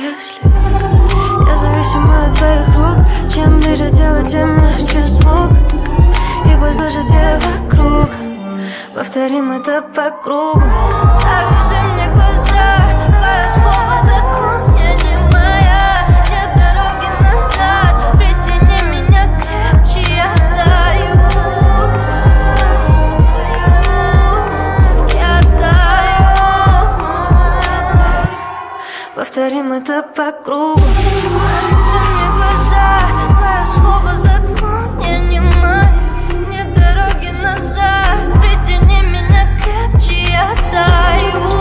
если я зависима от твоих рук. Чем ближе тело, тем мягче звук. И пусть слышат все вокруг. Повторим это по кругу. Завяжи мне глаза, твое слово закон, я не моя. Нет дороги назад, притяни меня крепче, я таю. Я таю. Повторим это по кругу. Завяжи мне глаза, твое слово закон, я не моя. Нет дороги назад, притяни меня крепче, я таю.